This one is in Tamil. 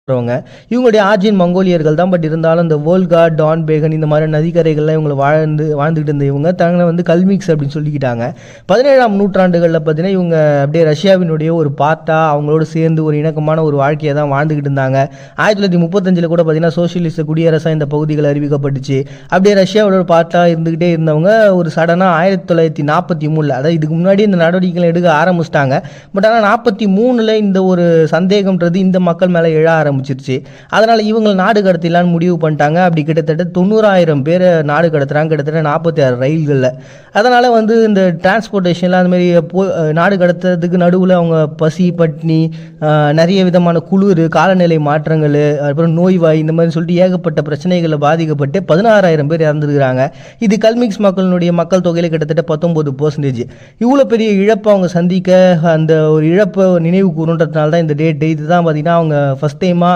இவங்களுடைய ஆர்ஜின் மங்கோலியர்கள் தான். பட் இருந்தாலும் இந்த வோல்கா, டான் பேகன் இந்த மாதிரி நதிக்கரைகள்லாம் இவங்களை வாழ்ந்துகிட்டு இருந்த இவங்க தங்களை வந்து கல்மிக்ஸ் அப்படின்னு சொல்லிக்கிட்டாங்க. 17ஆம் நூற்றாண்டுகளில் பார்த்தீங்கன்னா இவங்க அப்படியே ரஷ்யாவினுடைய ஒரு பார்ட்டாக அவங்களோட சேர்ந்து ஒரு இணக்கமான ஒரு வாழ்க்கையை தான் வாழ்ந்துக்கிட்டு இருந்தாங்க. 1935 கூட பார்த்தீங்கன்னா சோசியலிஸ்ட் குடியரசாக இந்த பகுதிகள் அறிவிக்கப்பட்டுச்சு. அப்படியே ரஷ்யாவோட ஒரு பார்ட்டாக இருந்துக்கிட்டே இருந்தவங்க ஒரு சடனாக 1943 அதாவது இதுக்கு முன்னாடி இந்த நடவடிக்கைகளை எடுக்க ஆரம்பிச்சிட்டாங்க. பட் ஆனால் 43 இந்த ஒரு சந்தேகம்ன்றது இந்த மக்கள் மேலே எழ ஆரம்பிச்சிருச்சு. அதனால் இவங்க நாடு கடத்திலான்னு முடிவு பண்ணிட்டாங்க. அப்படி கிட்டத்தட்ட 90,000 பேரை நாடு கடத்துறாங்க, கிட்டத்தட்ட 46 ரயில்களில். அதனால் வந்து இந்த டிரான்ஸ்போர்ட்டேஷனில் அந்த மாதிரி நாடு கடத்துறதுக்கு நடுவில் அவங்க பசி பட்னி நிறைய விதமான குளிர், காலநிலை மாற்றங்கள், அப்புறம் நோய்வாய் இந்த மாதிரி சொல்லிட்டு ஏகப்பட்ட பிரச்சனைகளில் பாதிக்கப்பட்டு 16,000 பேர் இறந்துருக்கிறாங்க. இது கல்மிக்ஸ் மக்களுடைய மக்கள் தொகையில் கிட்டத்தட்ட 19%. இவ்வளோ பெரிய இழப்பை அவங்க சந்திக்க அந்த ஒரு இழப்பை நினைவு கூறுன்றதுனால தான் இந்த டேட்டு. இதுதான் பார்த்தீங்கன்னா அவங்க ஃபஸ்ட் டைமாக